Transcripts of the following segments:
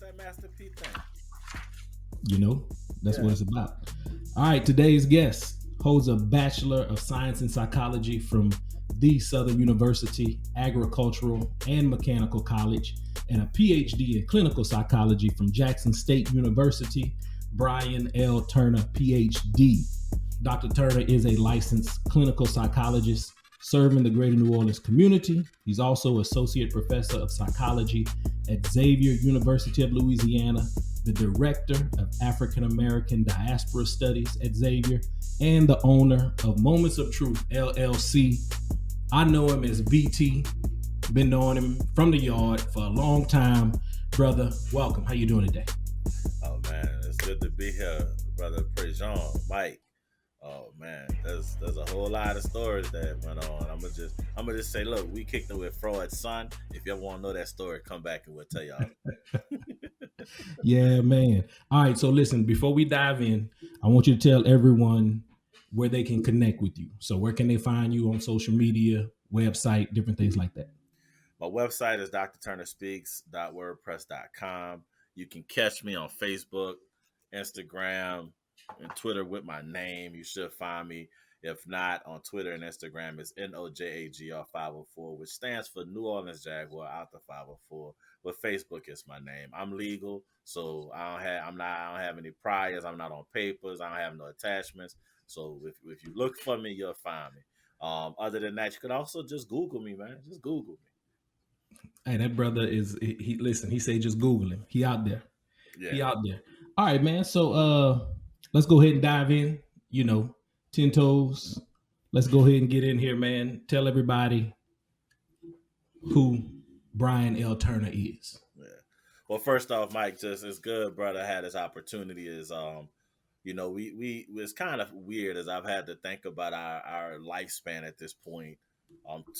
that Master P thing. You know, that's what it's about. All right, today's guest holds a Bachelor of Science in Psychology from the Southern University Agricultural and Mechanical College and a PhD in Clinical Psychology from Jackson State University. Brian L. Turner, PhD. Dr. Turner is a licensed clinical psychologist serving the greater New Orleans community. He's also associate professor of psychology at Xavier University of Louisiana, the director of African American Diaspora Studies at Xavier, and the owner of Moments of Truth LLC. I know him as BT. Been knowing him from the yard for a long time. Brother, welcome. How you doing today? Oh man, it's good to be here, brother Prejean, Mike. Oh man, there's a whole lot of stories that went on. I'm gonna just say, look, we kicked it with Freud's son. If you ever want to know that story, come back and we'll tell y'all. Yeah, man. All right, so listen, before we dive in, I want you to tell everyone where they can connect with you. So where can they find you on social media, website, different things like that? My website is drturnerspeaks.wordpress.com. You can catch me on Facebook, Instagram, and Twitter with my name. You should find me. If not, on Twitter and Instagram, it's NOJAGR504, which stands for New Orleans Jaguar out the 504. But Facebook is my name. I'm legal, so I don't have any priors. I'm not on papers. I don't have no attachments. So if you look for me, you'll find me. Other than that, you could also just Google me, man. Just Google me. Hey, that brother is he listen, he said just Google him. He out there. He Yeah. out there. All right, man. So let's go ahead and dive in. You know, 10 toes. Let's go ahead and get in here, man. Tell everybody who Brian L. Turner is. Yeah. Well, first off, Mike, just it's good, brother. Had this opportunity is we it's kind of weird as I've had to think about our lifespan at this point.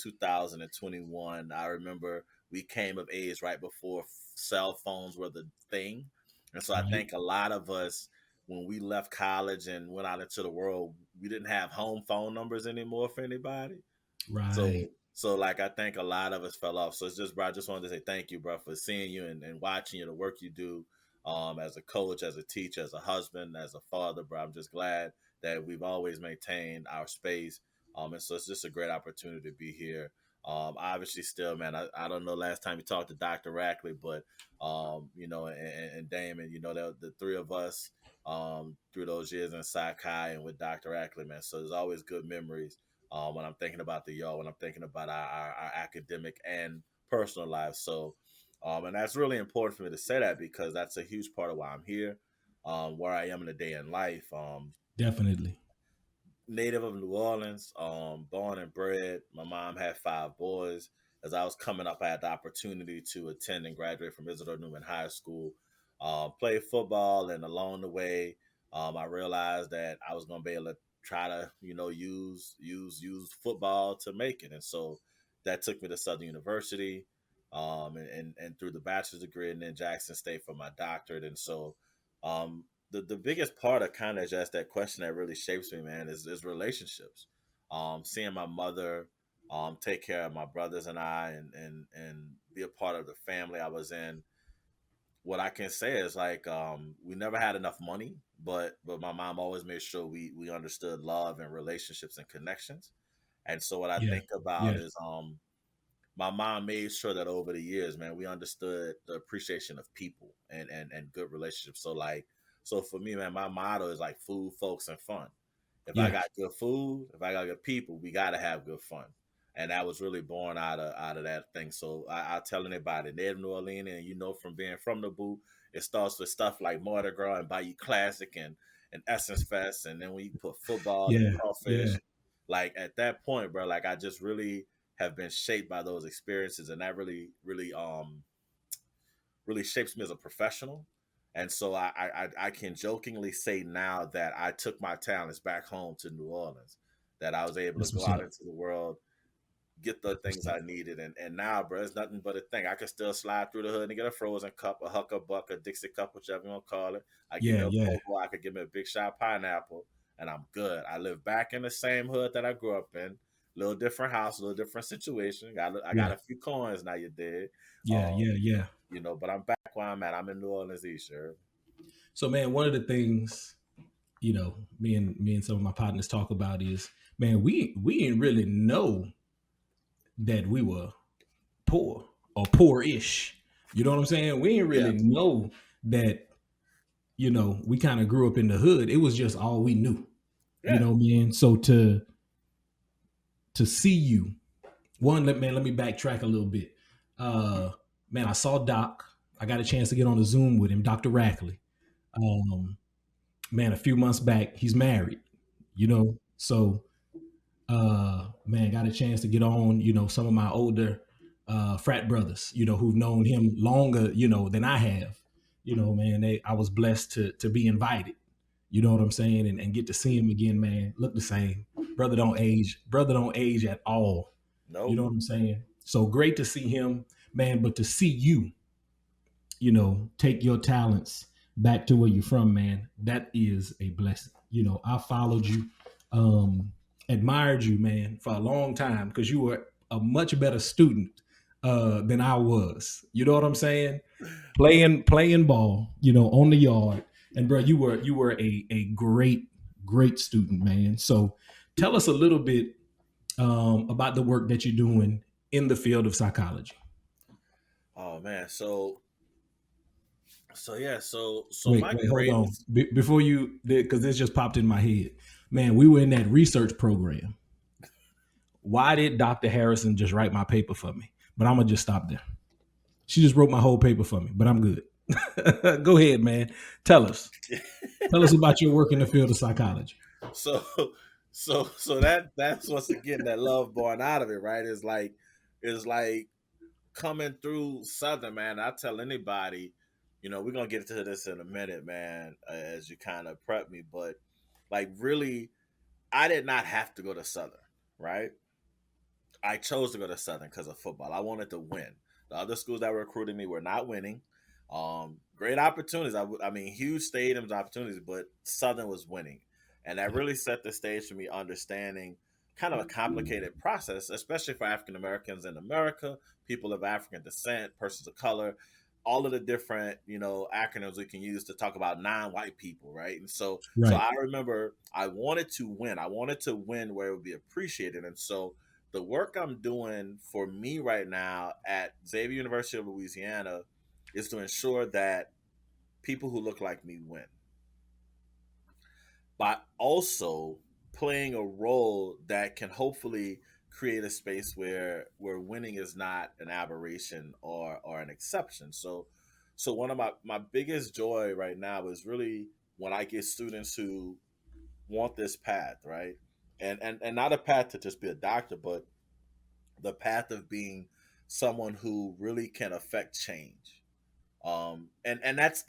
2021. I remember we came of age right before cell phones were the thing, and so I Right. think a lot of us when we left college and went out into the world, we didn't have home phone numbers anymore for anybody. Right. So like I think a lot of us fell off. So it's just, bro, I just wanted to say thank you, bro, for seeing you and watching you, the work you do as a coach, as a teacher, as a husband, as a father, bro. I'm just glad that we've always maintained our space. And so it's just a great opportunity to be here. Obviously still, man, I don't know last time you talked to Dr. Rackley, but and Damon, the three of us through those years in Psych and with Dr. Rackley, man. So there's always good memories when I'm thinking about the y'all, when I'm thinking about our academic and personal lives. So, and that's really important for me to say that because that's a huge part of why I'm here, where I am in a day in life. Definitely. Native of New Orleans, born and bred. My mom had five boys. As I was coming up, I had the opportunity to attend and graduate from Isidore Newman High School, play football, and along the way, I realized that I was going to be able to try to, use football to make it, and so that took me to Southern University, and through the bachelor's degree, and then Jackson State for my doctorate, and so the biggest part of kind of just that question that really shapes me, man, is relationships. Seeing my mother take care of my brothers and I, and be a part of the family I was in. What I can say is like we never had enough money, but my mom always made sure we understood love and relationships and connections. And so what I Yeah. think about Yeah. is my mom made sure that over the years, man, we understood the appreciation of people and good relationships. So for me, man, my motto is like food, folks, and fun. If I Yeah. got good food, if I got good people, we gotta have good fun. And that was really born out of that thing. So I tell anybody, native New Orleans, and from being from the boot, it starts with stuff like Mardi Gras and Bayou Classic and Essence Fest, and then when you put football and Yeah. Yeah. crawfish, like at that point, bro, like I just really have been shaped by those experiences, and that really shapes me as a professional. And so I can jokingly say now that I took my talents back home to New Orleans, that I was able to That's go what's out up. into the world, get the That's what's things up. I needed, and now, bro, it's nothing but a thing. I can still slide through the hood and get a frozen cup, a Hucker Buck, a Dixie cup, whichever you want to call it. I give me Yeah. a Yeah. Pogo, I could give me a big shot of pineapple, and I'm good. I live back in the same hood that I grew up in. Little different house, little different situation. I got Yeah. a few coins now. You did, Yeah. um, Yeah. Yeah. but I'm back where I'm at. I'm in New Orleans East, sure. So man, one of the things, me and some of my partners talk about is, man, we didn't really know that we were poor or poor-ish. You know what I'm saying? We didn't Yeah, really know that, we kind of grew up in the hood. It was just all we knew. yeah. Man. So to see you, let me backtrack a little bit. Uh Man, I saw Doc. I got a chance to get on a Zoom with him, Dr. Rackley. Um, man, a few months back, he's married, So man, got a chance to get on, some of my older frat brothers, who've known him longer, than I have. Man, I was blessed to be invited. You know what I'm saying? And get to see him again, man. Look the same. Brother don't age. Brother don't age at all. You Nope. know what I'm saying? So great to see him, man. But to see you, take your talents back to where you're from, man, that is a blessing. I followed you, admired you, man, for a long time because you were a much better student than I was. You know what I'm saying? Playing ball, on the yard. And bro, you were a great student, man. So tell us a little bit about the work that you're doing in the field of psychology. Oh man. So yeah. So Wait, my wait, hold on. greatest. Before you, because this just popped in my head. Man, we were in that research program. Why did Dr. Harrison just write my paper for me? But I'm gonna just stop there. She just wrote my whole paper for me, but I'm good. Go ahead, man. Tell us. Tell us about your work in the field of psychology. So that's what's again that love born out of it, right? Is like coming through Southern, man. I tell anybody, we're gonna get into this in a minute, man, as you kind of prep me, but like really, I did not have to go to Southern, right? I chose to go to Southern because of football. I wanted to win. The other schools that were recruiting me were not winning. Great opportunities. I mean, huge stadiums, opportunities, but Southern was winning, and that really set the stage for me understanding kind of a complicated process, especially for African Americans in America, people of African descent, persons of color, all of the different acronyms we can use to talk about non-white people, right? And so Right. I remember I wanted to win. I wanted to win where it would be appreciated, and so the work I'm doing for me right now at Xavier University of Louisiana is to ensure that people who look like me win, but also playing a role that can hopefully create a space where winning is not an aberration or an exception. So one of my biggest joy right now is really when I get students who want this path, right? And not a path to just be a doctor, but the path of being someone who really can affect change. And that's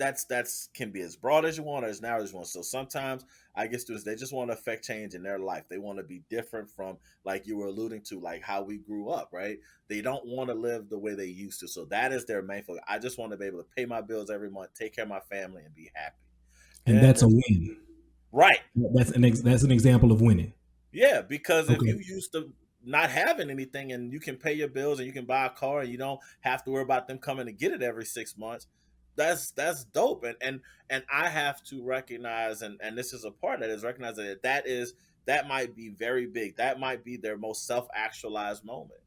can be as broad as you want or as narrow as you want. So sometimes I get students, they just want to affect change in their life. They want to be different from, like you were alluding to, like how we grew up, right? They don't want to live the way they used to. So that is their main focus. I just want to be able to pay my bills every month, take care of my family, and be happy. And Then that's a there's win. right. That's an example of winning. Yeah, because if Okay. you used to not having anything and you can pay your bills and you can buy a car and you don't have to worry about them coming to get it every 6 months, that's dope. And I have to recognize, and this is a part that is recognizing that might be very big. That might be their most self actualized moment,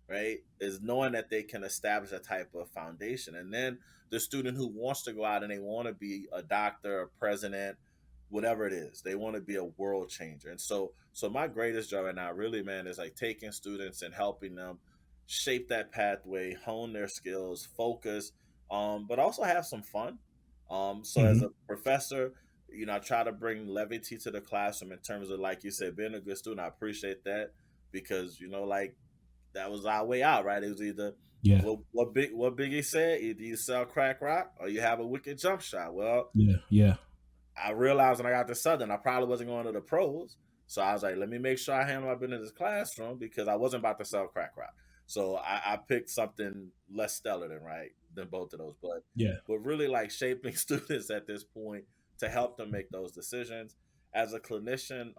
right? Is knowing that they can establish a type of foundation. And then the student who wants to go out and they want to be a doctor, a president, whatever it is, they want to be a world changer. And so my greatest job right now, really, man, is like taking students and helping them shape that pathway, hone their skills, focus, but also have some fun. So as Hmm. a professor, I try to bring levity to the classroom in terms of, like you said, being a good student. I appreciate that because like that was our way out, right? It was either Yeah. what Biggie said: either you sell crack rock or you have a wicked jump shot. Well, Yeah. Yeah. I realized when I got to Southern, I probably wasn't going to the pros, so I was like, let me make sure I handle my business in this classroom because I wasn't about to sell crack rock. So I picked something less stellar than both of those, Yeah. but really like shaping students at this point to help them make those decisions as a clinician.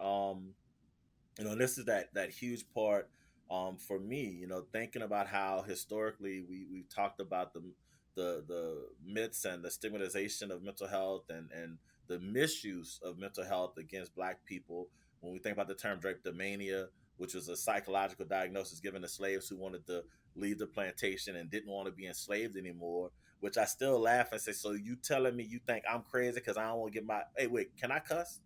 This is that huge part for me, thinking about how historically we talked about the myths and the stigmatization of mental health and the misuse of mental health against Black people. When we think about the term drapetomania, which was a psychological diagnosis given to slaves who wanted to leave the plantation and didn't want to be enslaved anymore. Which I still laugh and say, so you telling me you think I'm crazy because I don't want to get my? Hey, wait, can I cuss?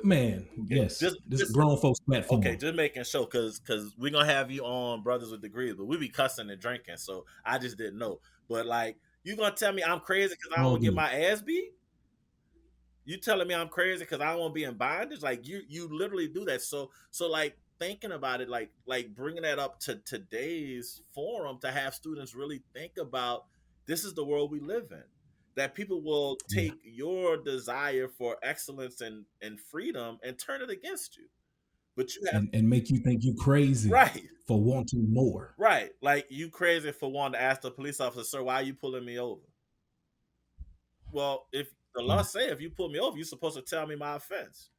Man, Okay, yes. This is just grown folks okay, platform. just making sure because we're gonna have you on Brothers with Degrees, but we be cussing and drinking, so I just didn't know. But like, you gonna tell me I'm crazy because I don't All want to get good. my ass beat? You telling me I'm crazy because I don't want to be in bondage? Like you literally do that. So like thinking about it, like bringing that up to today's forum to have students really think about this is the world we live in. That people will Yeah. take your desire for excellence and freedom and turn it against you. But you have And make you think you crazy right. for wanting more. Right. Like you crazy for wanting to ask the police officer, sir, why are you pulling me over? Well, if the law Right. say if you pull me over, you're supposed to tell me my offense.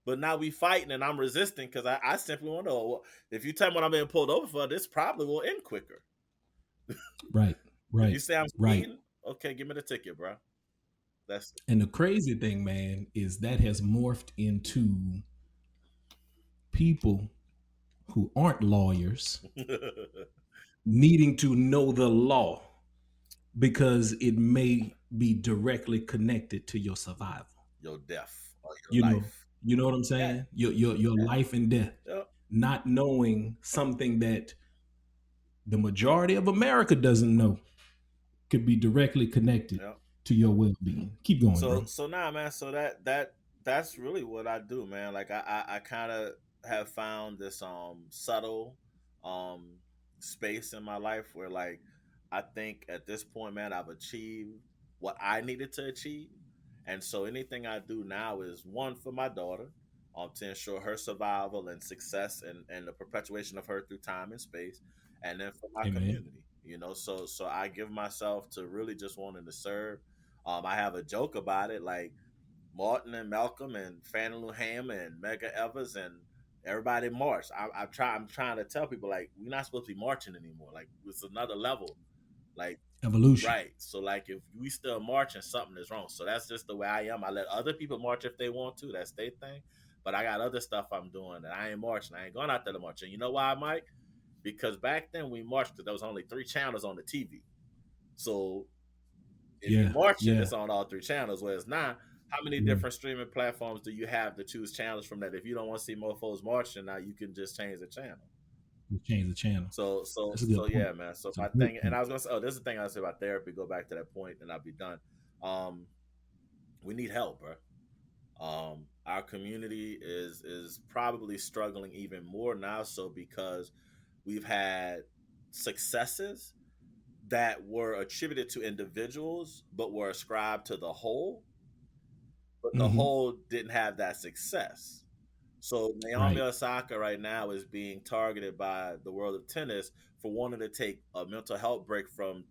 But now we fighting and I'm resisting because I simply want to know, well, if you tell me what I'm being pulled over for, this probably will end quicker. Right. If you Right. say I'm Right. speeding, okay, give me the ticket, bro. That's And the crazy thing, man, is that has morphed into people who aren't lawyers needing to know the law because it may be directly connected to your survival. your death or your You know, life. you know what I'm Yeah, saying? Your life and death. yeah, Not knowing something that the majority of America doesn't know could be directly connected yeah. to your well-being. Keep going, bro. So nah, man. So that's really what I do, man. Like I kind of have found this subtle um space in my life where like I think at this point, man, I've achieved what I needed to achieve, and so anything I do now is one for my daughter, to ensure her survival and success and the perpetuation of her through time and space, and then for my Amen. community. You know, so I give myself to really just wanting to serve. I have a joke about it, like Martin and Malcolm and Fannie Lou Hamer and Medgar Evers and everybody marched. I'm trying to tell people like we're not supposed to be marching anymore. Like it's another level. Like Evolution. right. So like if we still marching, something is wrong. So that's just the way I am. I let other people march if they want to. That's their thing. But I got other stuff I'm doing that I ain't marching. I ain't going out there to march. And you know why, Mike? Because back then we marched. There was only 3 channels on the TV. So if you Yeah. marching, Yeah. it's on all 3 channels. Whereas now, how many Yeah. different streaming platforms do you have to choose channels from that? If you don't want to see mofos marching, now you can just change the channel. We change the channel. That's a good So point. yeah, man. So It's a my great thing, and point. I was gonna say, oh, this is the thing I was say about therapy. Go back to that point, and I'll be done. Um, we need help, bro. Our community is probably struggling even more now, so because we've had successes that were attributed to individuals, but were ascribed to the whole, but the Mm-hmm. whole didn't have that success. So Naomi Right. Osaka right now is being targeted by the world of tennis for wanting to take a mental health break from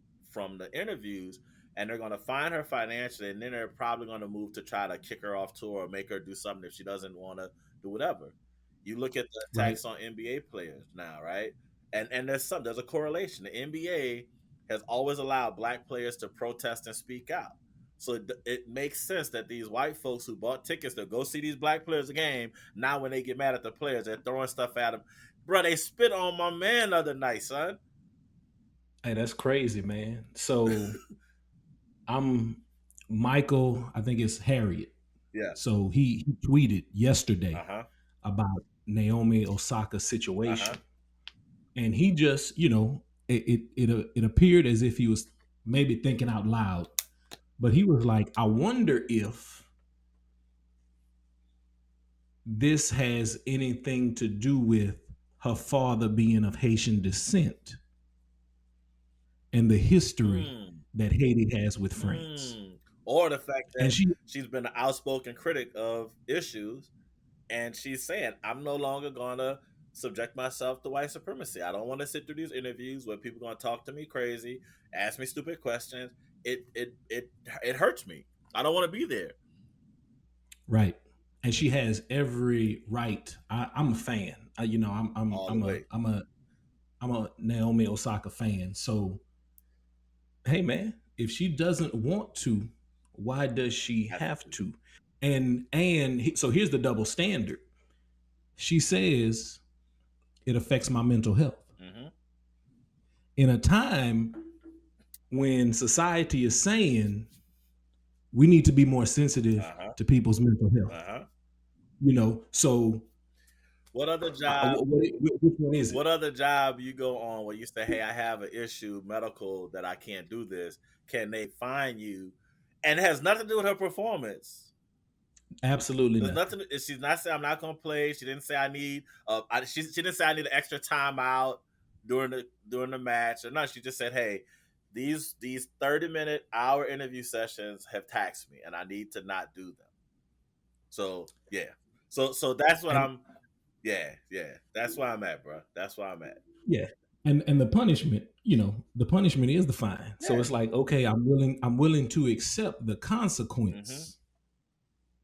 the interviews, and they're going to find her financially, and then they're probably going to move to try to kick her off tour or make her do something if she doesn't want to do whatever. You look at the Right. attacks on NBA players now, right? And there's a correlation. The NBA has always allowed black players to protest and speak out. So it makes sense that these white folks who bought tickets to go see these black players a game, now when they get mad at the players, they're throwing stuff at them. Bro, they spit on my man the other night, son. Hey, that's crazy, man. So I'm Michael, I think it's Harriet. Yeah. So he tweeted Uh yesterday huh. about Naomi Osaka's Uh huh. situation. And he just, it appeared as if he was maybe thinking out loud, but he was like, I wonder if this has anything to do with her father being of Haitian descent and the history Mm. that Haiti has with France. Mm. Or the fact And that she, she's been an outspoken critic of issues, and she's saying, "I'm no longer gonna subject myself to white supremacy. I don't want to sit through these interviews where people are gonna talk to me crazy, ask me stupid questions. It hurts me. I don't want to be there right. And she has every right. I'm a fan. all the way." I'm a Naomi Osaka fan. So hey man, if she doesn't want to, why does she Have have to. to? So here's the double standard. She says it affects my mental health Mm-hmm. in a time when society is saying we need to be more sensitive Uh-huh. to people's mental health. Uh-huh. So What other job which one is it? what other job you go on where you say, hey, I have an issue medical that I can't do this? Can they find you? And it has nothing to do with her performance. Absolutely There's nothing. nothing. She's not saying I'm not gonna play. She didn't say I need. She didn't say I need an extra timeout during the match or no. She just said, hey, these 30-minute hour interview sessions have taxed me, and I need to not do them. So yeah. So that's what And I'm. Yeah, yeah. That's where I'm at, bro. That's where I'm at. yeah, and the punishment, the punishment is the fine. So Yeah. it's like, okay, I'm willing to accept the Mm-hmm. consequence,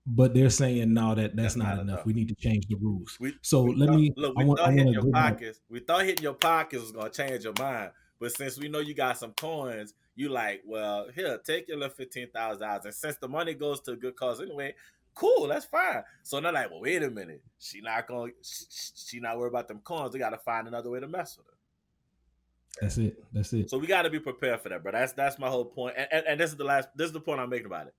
but they're saying no, that's That's not not enough. enough. We need to change the rules. We So we let thought me. look, I we want. I thought want hitting to your go back. pockets. We thought hitting your pockets was gonna change your mind. But since we know you got some coins, you like, well, here, take your little $15,000. And since the money goes to a good cause anyway, cool, that's fine. So they're like, well, wait a minute. She not worried about them coins. We gotta find another way to mess with her. That's it. That's it. So we gotta be prepared for that, bro. That's my whole point. And this is the point I'm making about it.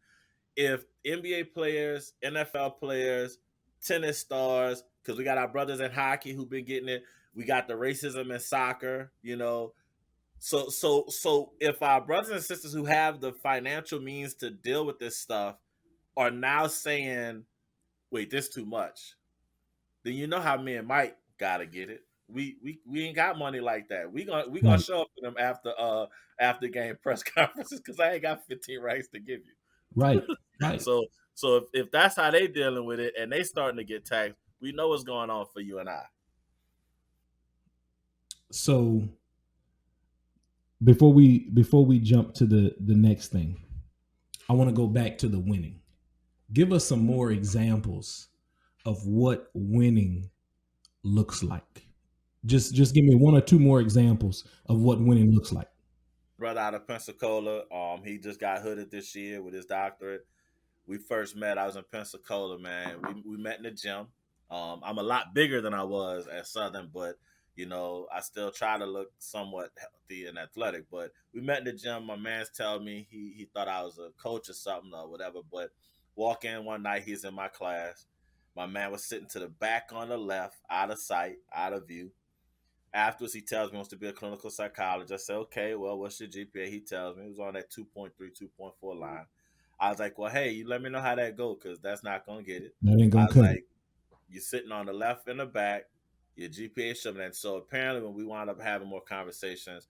If NBA players, NFL players, tennis stars, because we got our brothers in hockey who've been getting it. We got the racism in soccer, So if our brothers and sisters who have the financial means to deal with this stuff are now saying, "Wait, this too much," then you know how me and Mike gotta get it. We ain't got money like that. We gonna Right. show up for them after game press conferences because I ain't got 15 rights to give you. Right. Right. So if that's how they dealing with it and they starting to get taxed, we know what's going on for you and I. So before we jump to the next thing, I want to go back to the winning. Give us some more examples of what winning looks like. Just give me one or two more examples of what winning looks like. Brother out of Pensacola, he just got hooded this year with his doctorate. We first met. I was in Pensacola, man. We met in the gym. I'm a lot bigger than I was at Southern, but I still try to look somewhat healthy and athletic. But we met in the gym. My man's telling me he thought I was a coach or something or whatever. But walk in one night, he's in my class. My man was sitting to the back on the left, out of sight, out of view. Afterwards, he tells me he wants to be a clinical psychologist. I say, okay, well, what's your GPA? He tells me it was on that 2.3, 2.4 line. I was like, well, hey, you let me know how that go because that's not going to get it. That ain't I gonna was cut it. like, you're sitting on the left and the back, your GPA is shoving. And so apparently, when we wound up having more conversations,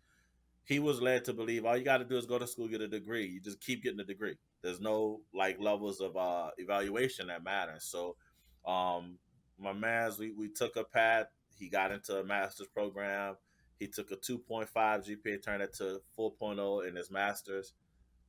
he was led to believe all you got to do is go to school, get a degree. You just keep getting a degree. There's no like levels of evaluation that matter. So, um, my man's we took a path. He got into a master's program. He took a 2.5 GPA, turned it to 4.0 in his master's.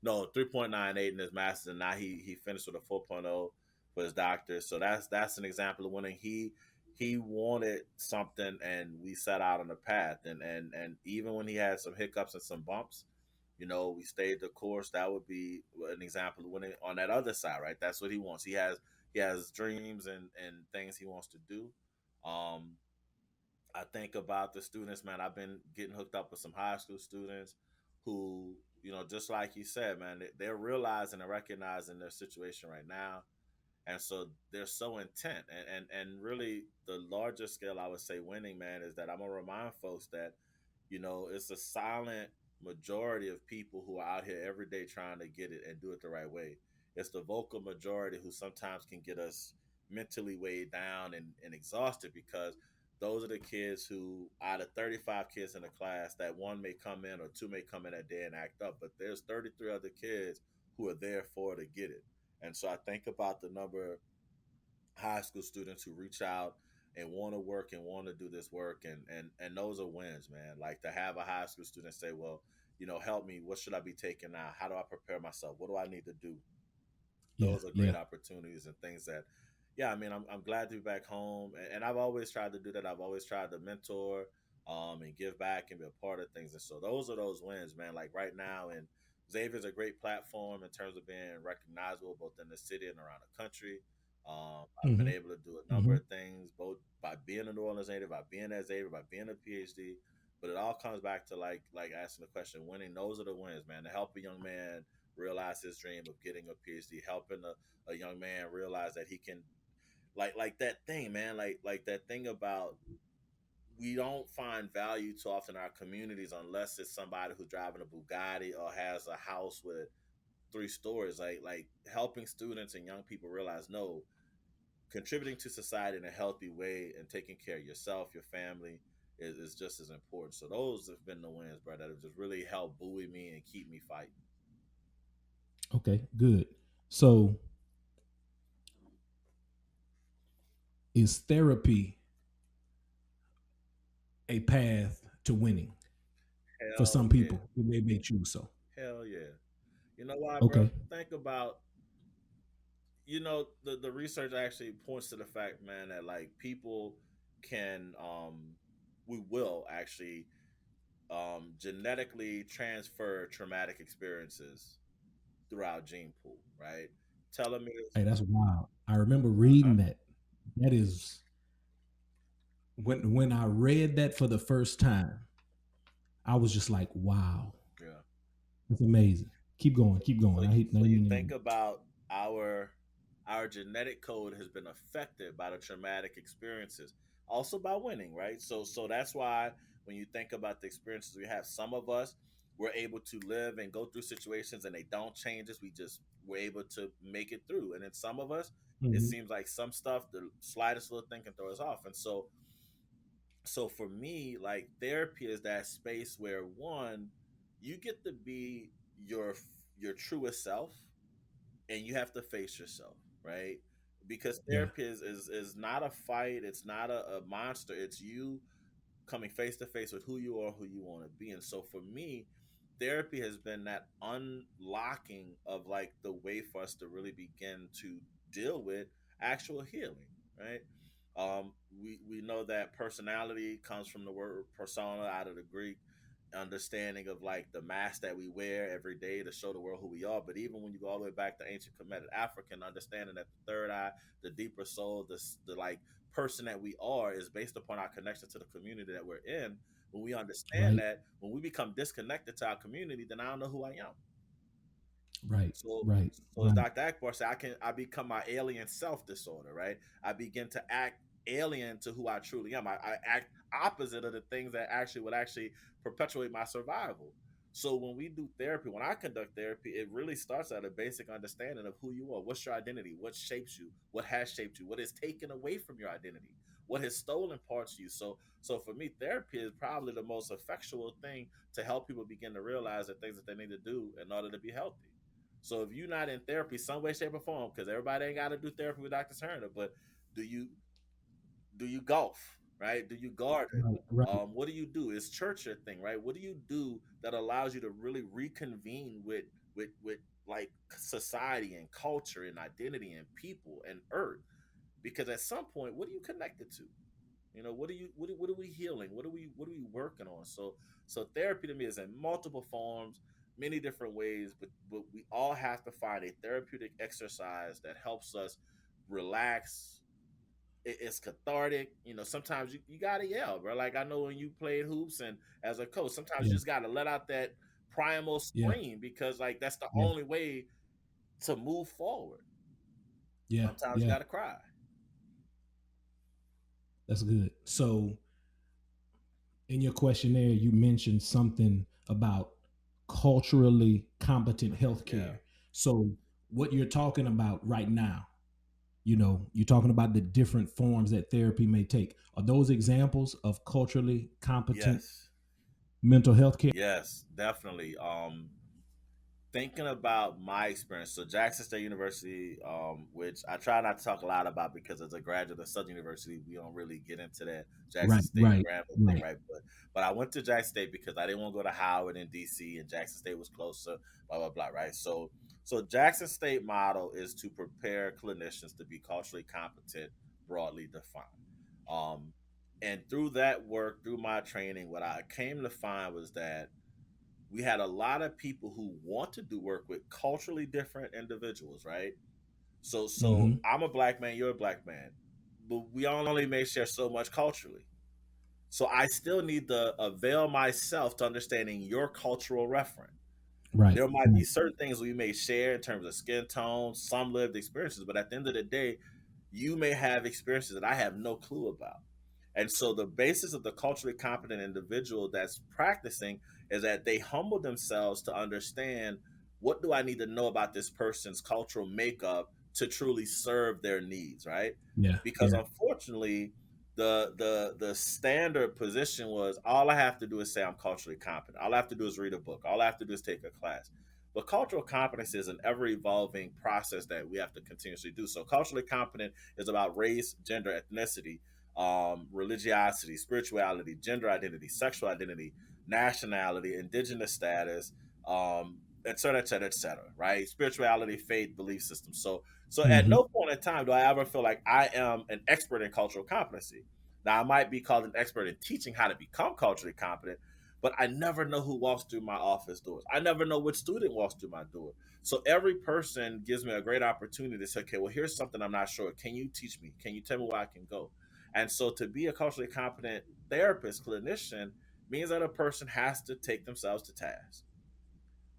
No, 3.98 in his master's, and now he finished with a 4.0 for his doctor. So that's an example of winning. He wanted something, and we set out on a path. And even when he had some hiccups and some bumps, we stayed the course. That would be an example of winning on that other side, right? That's what he wants. He has dreams and things he wants to do. Um, I think about the students, man. I've been getting hooked up with some high school students who, just like you said, man, they're realizing and recognizing their situation right now, and so they're so intent. And really, the larger scale, I would say, winning, man, is that I'm gonna remind folks that it's a silent majority of people who are out here every day trying to get it and do it the right way. It's the vocal majority who sometimes can get us mentally weighed down and exhausted because those are the kids who, out of 35 kids in a class, that one may come in or two may come in that day and act up, but there's 33 other kids who are there for to get it. And so I think about the number high school students who reach out and want to work and want to do this work and those are wins, man. Like to have a high school student say, well, help me, what should I be taking now, how do I prepare myself, what do I need to do? Yeah. Those are Yeah. great opportunities and things that, yeah, I mean, I'm glad to be back home, and I've always tried to do that. I've always tried to mentor and give back and be a part of things, and so those are those wins, man. Like right now Xavier's a great platform in terms of being recognizable both in the city and around the country. I've been Hmm. able to do a number Hmm. of things, both by being a New Orleans native, by being at Xavier, by being a PhD. But it all comes back to like asking the question: winning. Those are the wins, man. To help a young man realize his dream of getting a PhD, helping a young man realize that he can, like that thing, man, like that thing about, we don't find value too often in our communities unless it's somebody who's driving a Bugatti or has a house with 3 stories. Like helping students and young people realize, no, contributing to society in a healthy way and taking care of yourself, your family is just as important. So those have been the wins, bro, that have just really helped buoy me and keep me fighting. Okay, good. So, is therapy a path to winning for Hell some yeah. people? They may choose so. Hell yeah. You know why, bro? Okay. Think about, the research actually points to the fact, man, that like people can we will actually genetically transfer traumatic experiences through our gene pool, right? Telomeres. Hey, that's wild. I remember Uh-huh. reading that. That is when I read that for the first time, I was just like, wow, Yeah. that's amazing. Keep going, keep So going. I hate. I so didn't you mean think to. about our genetic code has been affected by the traumatic experiences, also by winning, right? So that's why when you think about the experiences we have, some of us we're able to live and go through situations and they don't change us. We just we're able to make it through. And then some of us, it Mhm. seems like some stuff, the slightest little thing can throw us off. And so for me, like therapy is that space where one, you get to be your truest self and you have to face yourself, right? Because Yeah, therapy is not a fight, it's not a monster, it's you coming face to face with who you are, who you want to be. And so for me, therapy has been that unlocking of like the way for us to really begin to deal with actual healing, right? We know that personality comes from the word persona out of the Greek, understanding of like the mask that we wear every day to show the world who we are. But even when you go all the way back to ancient Kemetic African, understanding that the third eye, the deeper soul, the like person that we are is based upon our connection to the community that we're in. When we understand right, that, when we become disconnected to our community, then I don't know who I am. right, So right, so as right. Dr. Akbar said, I become my alien self disorder, right? I begin to act alien to who I truly am. I act opposite of the things that actually would actually perpetuate my survival. So when we do therapy, when I conduct therapy, it really starts at a basic understanding of who you are. What's your identity? What shapes you? What has shaped you? What is taken away from your identity? What has stolen parts of you? So for me, therapy is probably the most effectual thing to help people begin to realize the things that they need to do in order to be healthy. So if you're not in therapy, some way, shape, or form, because everybody ain't got to do therapy with Dr. Turner, but do you golf, right? Do you garden? Right, right. What do you do? Is church your thing, right? What do you do that allows you to really reconvene with like society and culture and identity and people and earth? Because at some point, what are you connected to? What are we healing? What are we working on? So therapy to me is in multiple forms, many different ways, but we all have to find a therapeutic exercise that helps us relax. It's cathartic. Sometimes you gotta yell, bro. Like I know when you played hoops and as a coach, sometimes you Yeah, just gotta let out that primal yeah, scream because like that's the yeah, only way to move forward. yeah, Sometimes you yeah. gotta cry. That's good. So, in your questionnaire, you mentioned something about culturally competent Yeah. healthcare. So, what you're talking about right now, you're talking about the different forms that therapy may take. Are those examples of culturally competent Yes. mental health care? Yes, definitely. Thinking about my experience, so Jackson State University, which I try not to talk a lot about because as a graduate of Southern University, we don't really get into that Jackson Right, State right, Grambling thing, right. right? But I went to Jackson State because I didn't want to go to Howard in DC, and Jackson State was closer, blah blah blah, right? So Jackson State model is to prepare clinicians to be culturally competent, broadly defined. And through that work, through my training, what I came to find was that we had a lot of people who want to do work with culturally different individuals, right? So Mm-hmm. I'm a black man, you're a black man, but we only may share so much culturally. So I still need to avail myself to understanding your cultural reference. Right. There might be certain things we may share in terms of skin tone, some lived experiences, but at the end of the day, you may have experiences that I have no clue about. And so the basis of the culturally competent individual that's practicing is that they humble themselves to understand, what do I need to know about this person's cultural makeup to truly serve their needs, right? Yeah. Because Yeah. unfortunately, the standard position was, all I have to do is say I'm culturally competent. All I have to do is read a book. All I have to do is take a class. But cultural competence is an ever evolving process that we have to continuously do. So culturally competent is about race, gender, ethnicity, religiosity, spirituality, gender identity, sexual identity, nationality, indigenous status, et cetera, et cetera, et cetera, right? Spirituality, faith, belief system. So at Mm-hmm. no point in time do I ever feel like I am an expert in cultural competency. Now I might be called an expert in teaching how to become culturally competent, but I never know who walks through my office doors. I never know which student walks through my door. So every person gives me a great opportunity to say, okay, well, here's something I'm not sure. Can you teach me? Can you tell me where I can go? And so to be a culturally competent therapist, clinician, means that a person has to take themselves to task.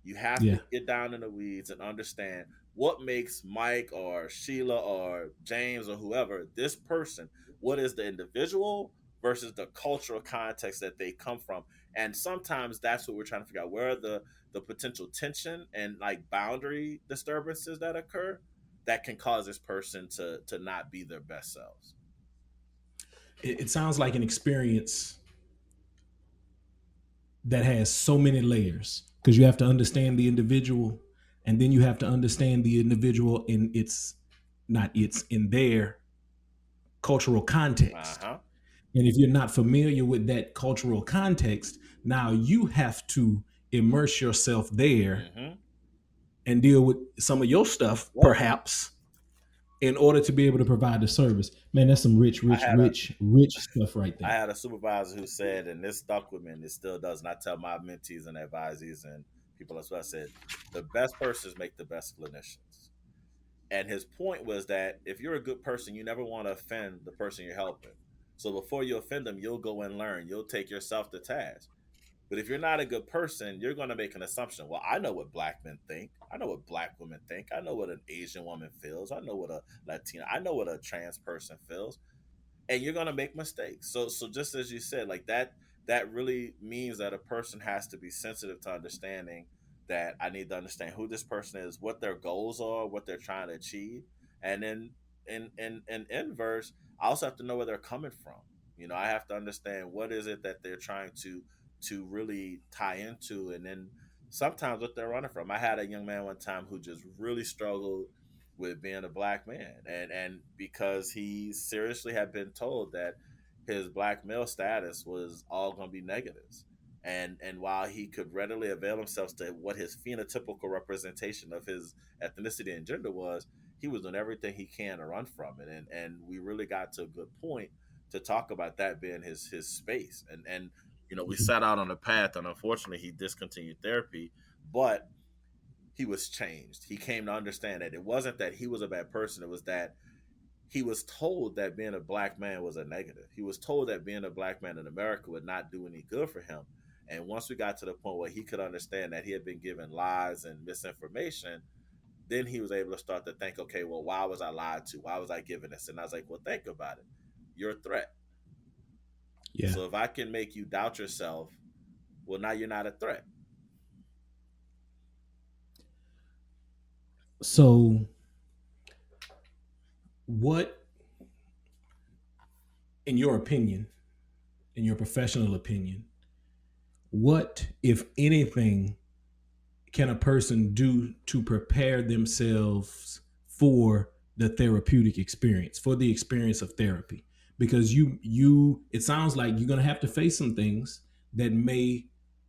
You have to Yeah. get down in the weeds and understand what makes Mike or Sheila or James or whoever this person. What is the individual versus the cultural context that they come from? And sometimes that's what we're trying to figure out, where are the potential tension and like boundary disturbances that occur that can cause this person to not be their best selves. It sounds like an experience that has so many layers because you have to understand the individual, and then you have to understand the individual in its not its in their cultural context. Uh-huh. And if you're not familiar with that cultural context, now you have to immerse yourself there Mm-hmm. and deal with some of your stuff, Yep. perhaps, in order to be able to provide the service. Man, that's some rich, I rich, had a rich, rich stuff right I there. had a supervisor who said, and this stuck with me, and it still does. And I tell my mentees and advisees and people as well, I said, the best persons make the best clinicians. And his point was that if you're a good person, you never want to offend the person you're helping. So before you offend them, you'll go and learn. You'll take yourself to task. But if you're not a good person, you're going to make an assumption. Well, I know what black men think. I know what black women think. I know what an Asian woman feels. I know what a Latina, I know what a trans person feels, and you're gonna make mistakes. So just as you said, like that really means that a person has to be sensitive to understanding that I need to understand who this person is, what their goals are, what they're trying to achieve, and then in inverse, I also have to know where they're coming from. I have to understand what is it that they're trying to really tie into, and then sometimes what they're running from. I had a young man one time who just really struggled with being a black man, and because he seriously had been told that his black male status was all going to be negatives, and while he could readily avail himself to what his phenotypical representation of his ethnicity and gender was, he was doing everything he can to run from it, and we really got to a good point to talk about that being his space, and we set out on a path, and unfortunately he discontinued therapy, but he was changed. He came to understand that it wasn't that he was a bad person. It was that he was told that being a black man was a negative. He was told that being a black man in America would not do any good for him. And once we got to the point where he could understand that he had been given lies and misinformation, then he was able to start to think, okay, well, why was I lied to? Why was I given this? And I was like, well, think about it. You're a threat. Yeah. So if I can make you doubt yourself, well, now you're not a threat. So, what, in your opinion, in your professional opinion, what, if anything, can a person do to prepare themselves for the therapeutic experience, for the experience of therapy? Because it sounds like you're going to have to face some things that may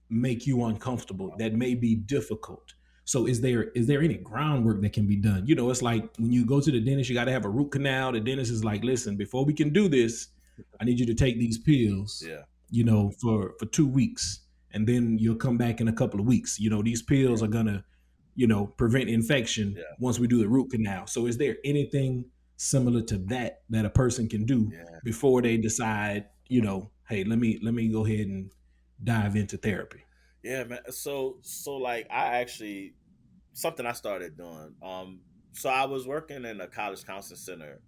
make you uncomfortable, that may be difficult. So is there any groundwork that can be done? It's like when you go to the dentist, you got to have a root canal. The dentist is like, listen, before we can do this, I need you to take these pills, Yeah. for 2 weeks. and then you'll come back in a couple of weeks. These pills are gonna, prevent infection Yeah. once we do the root canal. So is there anything similar to that a person can do Yeah. before they decide, hey, let me go ahead and dive into therapy? Yeah, man. So like I actually something I started doing. So I was working in a college counseling center,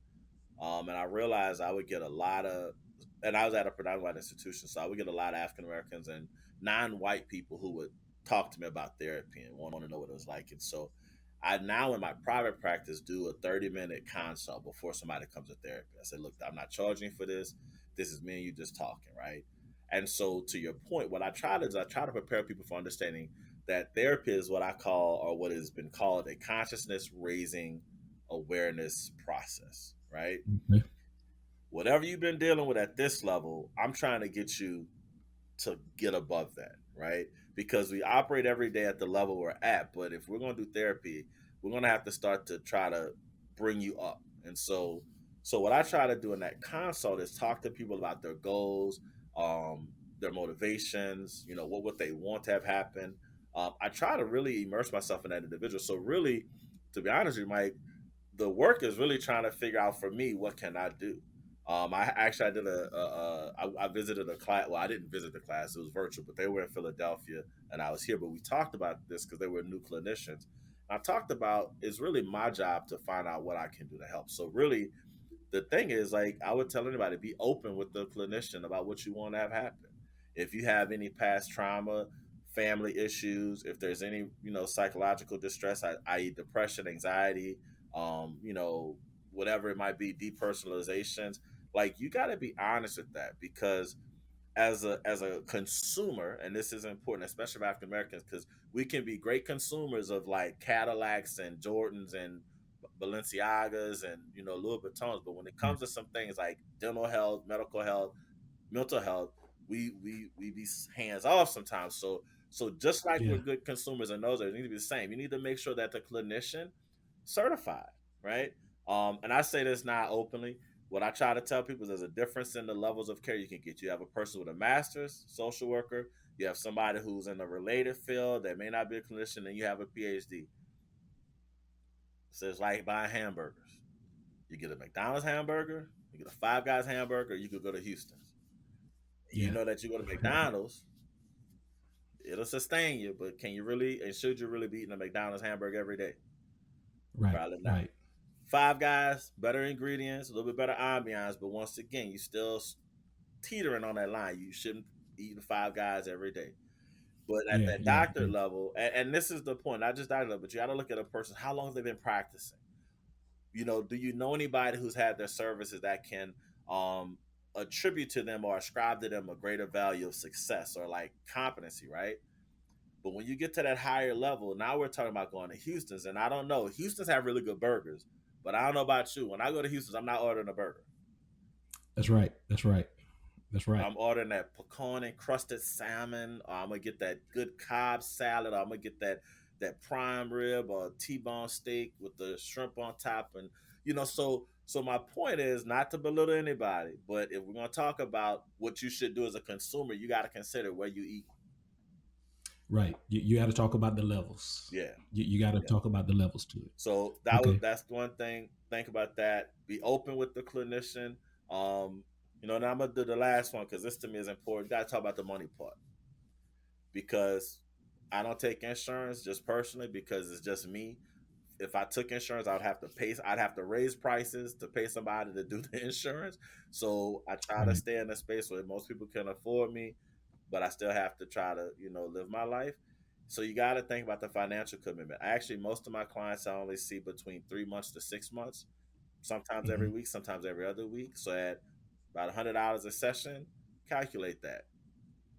and I realized I would get a lot of, and I was at a predominantly white institution, so I would get a lot of African Americans and non-white people who would talk to me about therapy and want to know what it was like. And so I now in my private practice do a 30-minute consult before somebody comes to therapy. I said, look, I'm not charging for this. This is me and you just talking, right? And so to your point, what I try to do is I try to prepare people for understanding that therapy is what I call, or what has been called, a consciousness raising awareness process, right? Okay. Whatever you've been dealing with at this level, I'm trying to get you to get above that, right? Because we operate every day at the level we're at, but if we're going to do therapy, we're going to have to start to try to bring you up. And so what I try to do in that consult is talk to people about their goals, their motivations, what they want to have happen. I try to really immerse myself in that individual. So really, to be honest with you, Mike, the work is really trying to figure out for me, what can I do. I did I visited a class. Well, I didn't visit the class; it was virtual, but they were in Philadelphia, and I was here. But we talked about this because they were new clinicians. I talked about it's really my job to find out what I can do to help. So really, the thing is, like, I would tell anybody, be open with the clinician about what you want to have happen. If you have any past trauma, family issues, if there's any psychological distress, i.e. depression, anxiety, whatever it might be, depersonalizations, like, you got to be honest with that, because as a consumer, and this is important, especially for African Americans, because we can be great consumers of like Cadillacs and Jordans and Balenciagas and Louis Vuittons, but when it Yeah. comes to some things like dental health, medical health, mental health, we be hands off sometimes. So just like we're Yeah. good consumers in those areas, it need to be the same. You need to make sure that the clinician certified, right? And I say this not openly. What I try to tell people is there's a difference in the levels of care you can get. You have a person with a master's, social worker. You have somebody who's in a related field that may not be a clinician, and you have a PhD. So it's like buying hamburgers. You get a McDonald's hamburger, you get a Five Guys hamburger, you could go to Houston's. You Yeah. know that you go to McDonald's, it'll sustain you, but can you really, and should you really be eating a McDonald's hamburger every day? Right. Probably not. Right. Five Guys, better ingredients, a little bit better ambiance, but once again, you still teetering on that line. You shouldn't eat the Five Guys every day. But at Yeah. that Yeah. doctor level, and this is the point, not just doctor level, but you got to look at a person. How long have they been practicing? Do you know anybody who's had their services that can um, attribute to them or ascribe to them a greater value of success or like competency, right? But when you get to that higher level, now we're talking about going to Houston's, and I don't know. Houston's have really good burgers, but I don't know about you. When I go to Houston's, I'm not ordering a burger. That's right. That's right. That's right. I'm ordering that pecan encrusted salmon. Or I'm gonna get that good Cobb salad. Or I'm gonna get that prime rib or T-bone steak with the shrimp on top. And so my point is not to belittle anybody, but if we're gonna talk about what you should do as a consumer, you got to consider where you eat. Right. You got to talk about the levels. Yeah, You got to yeah. talk about the levels to it. So Okay. that's one thing. Think about that. Be open with the clinician. Um, and I'm gonna do the last one because this to me is important. You gotta talk about the money part, because I don't take insurance just personally because it's just me. If I took insurance, I'd have to raise prices to pay somebody to do the insurance. So I try to Right. stay in a space where most people can afford me, but I still have to try to, live my life. So you got to think about the financial commitment. Actually, most of my clients I only see between 3 months to 6 months, sometimes every Hmm. week, sometimes every other week. So at about $100 a session, calculate that.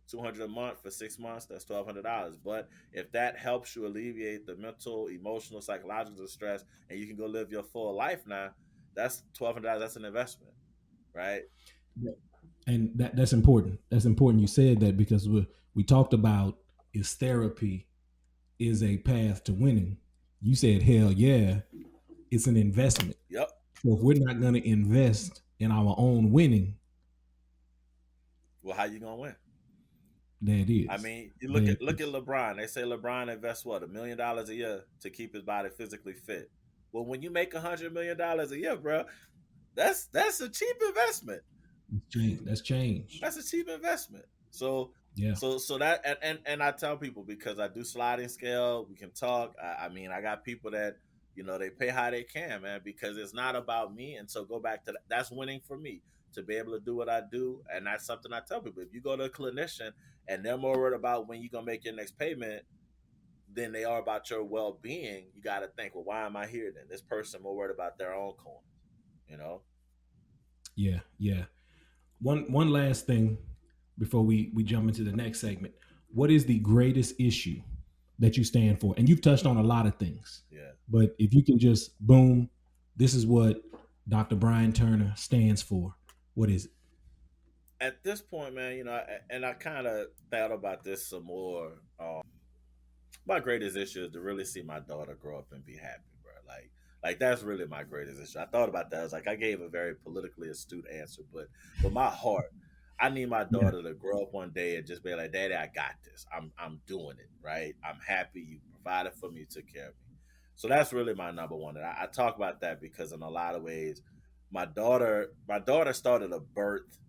200 a month for 6 months, that's $1,200. But if that helps you alleviate the mental, emotional, psychological stress, and you can go live your full life now, that's $1,200. That's an investment, right? Yeah. And that's important. That's important. You said that because we talked about, is therapy is a path to winning. You said, hell yeah, it's an investment. Yep. So if we're not going to invest in our own winning, Well, how you gonna win? There it I is. mean, you There it look at is. LeBron. They say LeBron invests what $1 million a year to keep his body physically fit. Well, when you make $100 million a year, bro, that's a cheap investment. It's change. That's change. That's a cheap investment. So Yeah. so that and I tell people because I do sliding scale, we can talk. I mean, I got people that they pay how they can, man, because it's not about me. And so go back to that. That's winning for me to be able to do what I do, and that's something I tell people. If you go to a clinician and they're more worried about when you're gonna make your next payment than they are about your well being, you got to think, well, why am I here then? This person more worried about their own coins, you know? Yeah. Yeah. One last thing before we jump into the next segment. What is the greatest issue that you stand for? And you've touched on a lot of things, Yeah. but if you can just boom, this is what Dr. Brian Turner stands for. What is it? At this point, man, and I kind of thought about this some more. My greatest issue is to really see my daughter grow up and be happy, bro. Like that's really my greatest issue. I thought about that. I was like, I gave a very politically astute answer, but my heart, I need my Yeah. daughter to grow up one day and just be like, Daddy, I got this. I'm doing it, right? I'm happy you provided for me, you took care of me. So that's really my number one. And I talk about that because in a lot of ways, my daughter started a birth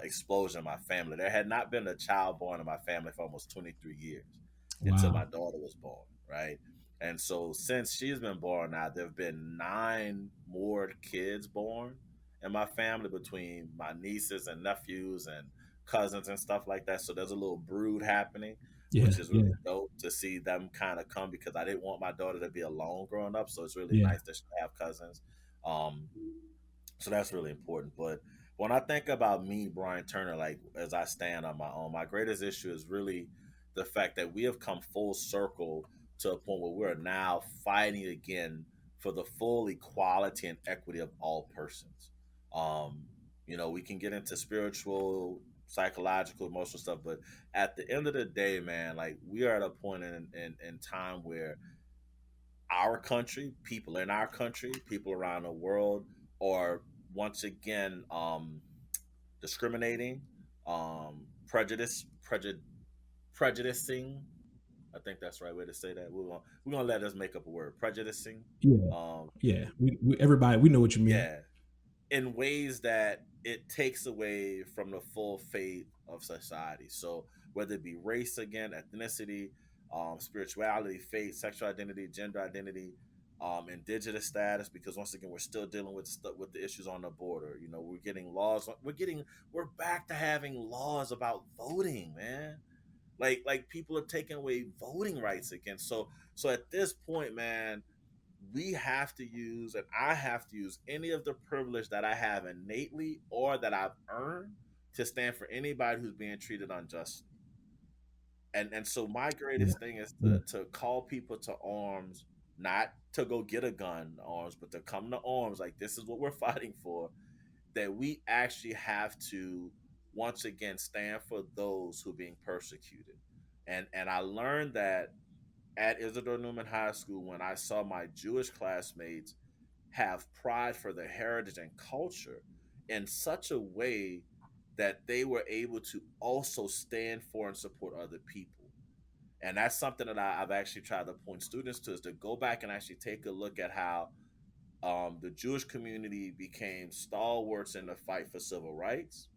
explosion in my family. There had not been a child born in my family for almost 23 years until my Wow. daughter was born, right? And so since she's been born now, there have been 9 more kids born in my family between my nieces and nephews and cousins and stuff like that. So there's a little brood happening, Yeah. which is Yeah. really dope to see them kind of come because I didn't want my daughter to be alone growing up. So it's really Yeah. nice that she have cousins. Um, so that's really important. But when I think about me, Brian Turner, like as I stand on my own, my greatest issue is really the fact that we have come full circle to a point where we're now fighting again for the full equality and equity of all persons. Um, we can get into spiritual, psychological, emotional stuff, but at the end of the day, man, like we are at a point in time where our country, people in our country, people around the world are once again discriminating, prejudicing. I think that's the right way to say that. We're gonna let us make up a word. Prejudicing. Yeah. Um, Yeah. Everybody, we know what you mean. yeah, in ways that it takes away from the full faith of society. So whether it be race again, ethnicity, spirituality, faith, sexual identity, gender identity, indigenous status, because once again we're still dealing with the issues on the border. We're getting laws. We're back to having laws about voting, man. Like people are taking away voting rights again. So at this point, man, we have to use and I have to use any of the privilege that I have innately or that I've earned to stand for anybody who's being treated unjustly. And so my Yeah. greatest thing is Yeah. to call people to arms, not to go get a gun arms, but to come to arms like this is what we're fighting for, that we actually have to once again stand for those who are being persecuted. And I learned that at Isidore Newman High School when I saw my Jewish classmates have pride for their heritage and culture in such a way that they were able to also stand for and support other people. And that's something that I've actually tried to point students to is to go back and actually take a look at how the Jewish community became stalwarts in the fight for civil rights,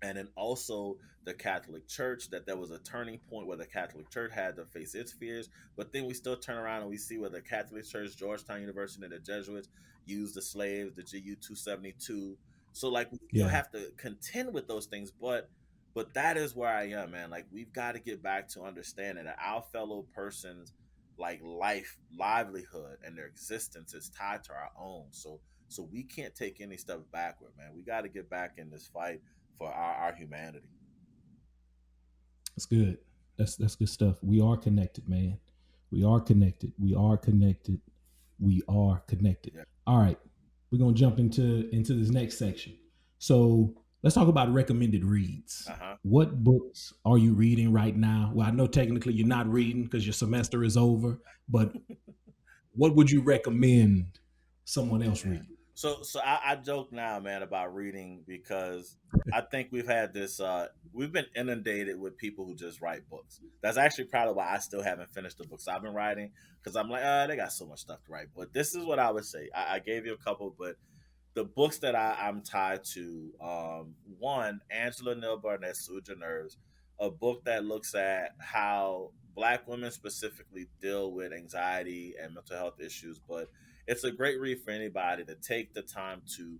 and then also the Catholic Church, that there was a turning point where the Catholic Church had to face its fears. But then we still turn around and we see where the Catholic Church, Georgetown University, and the Jesuits used the slaves, the GU 272. So like we still Yeah. have to contend with those things, but that is where I am, man. Like we've got to get back to understanding that our fellow persons like livelihood and their existence is tied to our own. So we can't take any steps backward, man. We got to get back in this fight for our humanity. That's good. That's good stuff. We are connected, man. We are connected. We are connected. We are connected. Yeah. All right. We're gonna jump into this next section. So let's talk about recommended reads. Uh huh. What books are you reading right now? Well, I know technically you're not reading because your semester is over, but what would you recommend someone else Yeah. read? So I joke now, man, about reading because I think we've had this. We've been inundated with people who just write books. That's actually probably why I still haven't finished the books I've been writing, because I'm like, they got so much stuff to write. But this is what I would say. I gave you a couple, but the books that I'm tied to, one, Angela Neal Barnett's Soothe Your Nerves, a book that looks at how Black women specifically deal with anxiety and mental health issues. But it's a great read for anybody to take the time to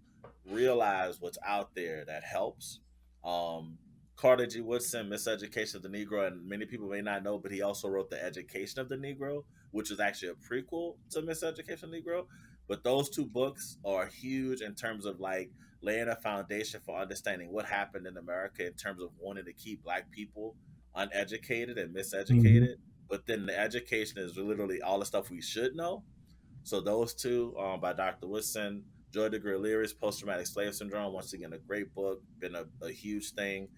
realize what's out there that helps. Um, Carter G. Woodson, Miseducation of the Negro, and many people may not know, but he also wrote The Education of the Negro, which is actually a prequel to Miseducation of the Negro. But those two books are huge in terms of like laying a foundation for understanding what happened in America in terms of wanting to keep Black people uneducated and miseducated. Hmm. But then the education is literally all the stuff we should know. So those two, by Dr. Woodson, Joy DeGruy Leary's Post Traumatic Slave Syndrome. Once again, a great book, been a huge thing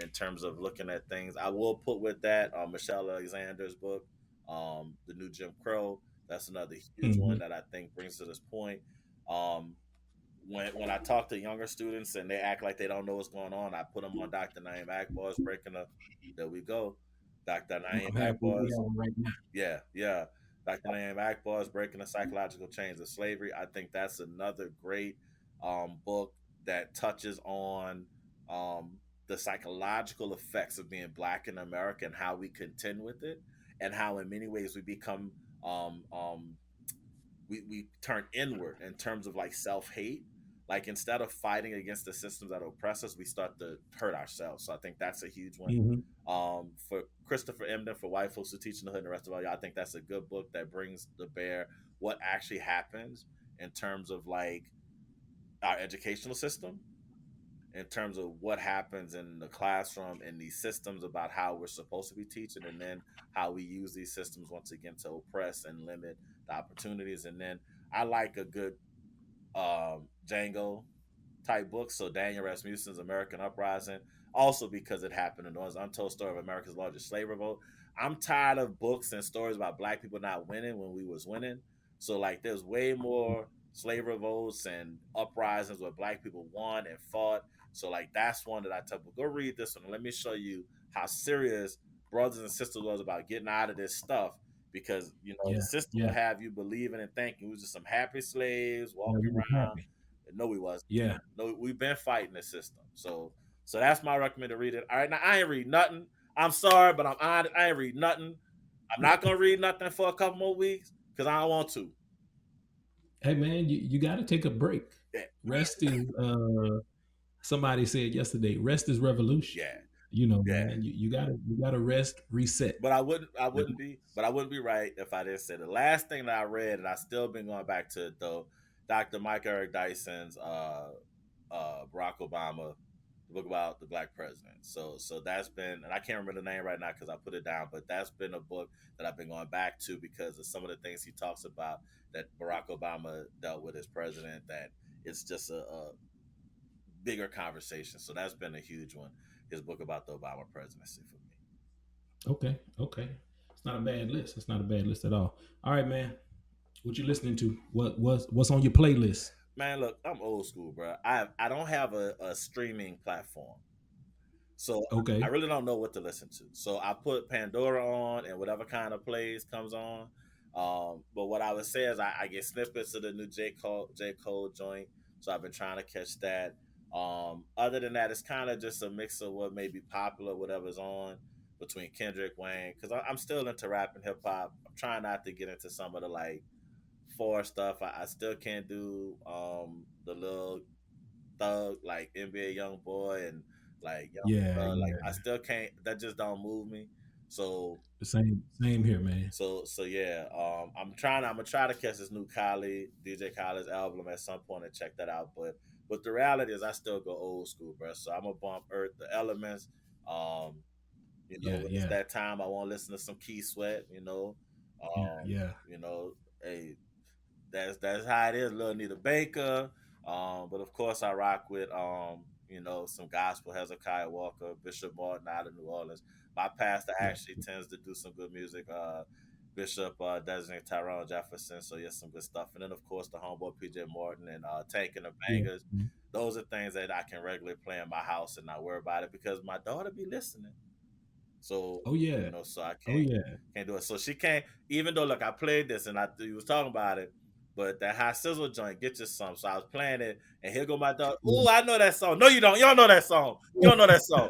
in terms of looking at things. I will put with that Michelle Alexander's book, The New Jim Crow. That's another huge one Hmm. that I think brings to this point. Um, when I talk to younger students and they act like they don't know what's going on, I put them on Dr. Naeem Akbar's Breaking Up. There we go. Dr. Naeem I'm happy we Akbar's have one right now. yeah, yeah. Dr. Naeem Akbar's Breaking the Psychological Chains of Slavery. I think that's another great book that touches on um, the psychological effects of being Black in America and how we contend with it, and how in many ways we become um, um, we turn inward in terms of like self hate. Like instead of fighting against the systems that oppress us, we start to hurt ourselves. So I think that's a huge one. Hmm. For Christopher Emden, for white folks who teach in the hood and the rest of all, I think that's a good book that brings to bear what actually happens in terms of like our educational system, in terms of what happens in the classroom and these systems about how we're supposed to be teaching, and then how we use these systems once again to oppress and limit the opportunities. And then I like a good Django type books. So Daniel Rasmussen's American Uprising, also because it happened in the untold story of America's largest slave revolt. I'm tired of books and stories about Black people not winning when we was winning. So like, there's way more slave revolts and uprisings where Black people won and fought. So like, that's one that I tell people, go read this one and let me show you how serious brothers and sisters was about getting out of this stuff, because the Yeah, system will yeah, have you believing and thinking we was just some happy slaves yeah. walking We was around. happy. No, we wasn't. Yeah. No, we've been fighting the system. So that's my recommended reading. All right, now I ain't read nothing. I'm sorry, but I'm honest. I ain't read nothing. I'm not gonna read nothing for a couple more weeks because I don't want to. Hey man, you got to take a break. Yeah, Rest is somebody said yesterday, rest is revolution. yeah, yeah. Man, you gotta rest, reset. But I Like, wouldn't be, but I wouldn't be right if I didn't say the last thing that I read, and I still been going back to it though. Dr. Mike Eric Dyson's Barack Obama, the book about the Black president. So that's been, and I can't remember the name right now because I put it down, but that's been a book that I've been going back to because of some of the things he talks about that Barack Obama dealt with as president. That it's just a bigger conversation. So that's been a huge one. His book about the Obama presidency for me. okay, okay. It's not a bad list. It's not a bad list at all. All right, man. What you listening to? What's on your playlist? Man, look, I'm old school, bro. I don't have a streaming platform, so I Okay. really don't know what to listen to. So I put Pandora on, and whatever kind of plays comes on. But what I would say is I get snippets of the new J Cole joint, so I've been trying to catch that. Other than that, it's kind of just a mix of what may be popular, whatever's on between Kendrick, Wayne, because I'm still into rap and hip hop. I'm trying not to get into some of the like for stuff. I still can't do the little thug like NBA Young Boy and like Young Yeah, Thug. Like I yeah. still can't. That just don't move me. So The same here, man. so yeah. I'm trying. I'm gonna try to catch this new DJ Khaled's album at some point and check that out. But the reality is, I still go old school, bro. So I'm gonna bump Earth, The Elements. Um, Yeah, when it's yeah, that time, I want to listen to some Key Sweat. yeah, yeah, Hey, that's how it is. Little Nita Baker. But of course I rock with some gospel, Hezekiah Walker, Bishop Martin out of New Orleans. My pastor yeah. actually tends to do some good music. Bishop Designate Tyrone Jefferson. So yeah, some good stuff. And then of course the homeboy PJ Morton and Tank and the Yeah. Bangers. Those are things that I can regularly play in my house and not worry about it because my daughter be listening. So Oh yeah. so I Oh yeah. can't do it. So she can't. Even though look, I played this and you was talking about it, but that high sizzle joint get you some. So I was playing it, and here go my daughter. Yeah. Oh, I know that song. No, you don't. You don't know that song. You don't know that song.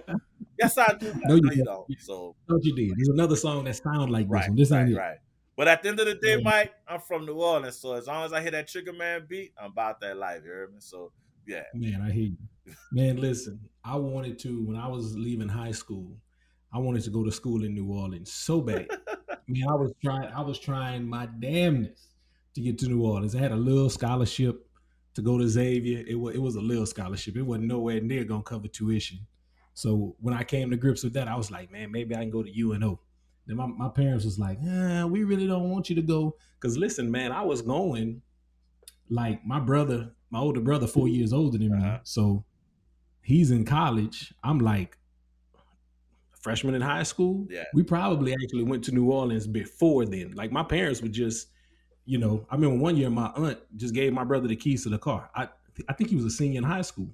Yes, I do. No, you No, you don't. don't. So Thought you did. There's another song that sounds like this right, one. This ain't right, it. right. But at the end of the day, Yeah. Mike, I'm from New Orleans, so as long as I hear that Trigger Man beat, I'm about that life. You hear me? So yeah, Man, I hear you. Man, listen, I wanted to when I was leaving high school, I wanted to go to school in New Orleans so bad. Man, I was trying my damnness to get to New Orleans. I had a little scholarship to go to Xavier. It was a little scholarship. It wasn't nowhere near gonna cover tuition. So when I came to grips with that, I was like, man, maybe I can go to UNO. Then my parents was like, we really don't want you to go. Cause listen, man, I was going like my older brother, 4 years older than uh huh, me. So he's in college. I'm like freshman in high school. yeah, We probably actually went to New Orleans before then. Like my parents would just, I remember one year my aunt just gave my brother the keys to the car. I think he was a senior in high school.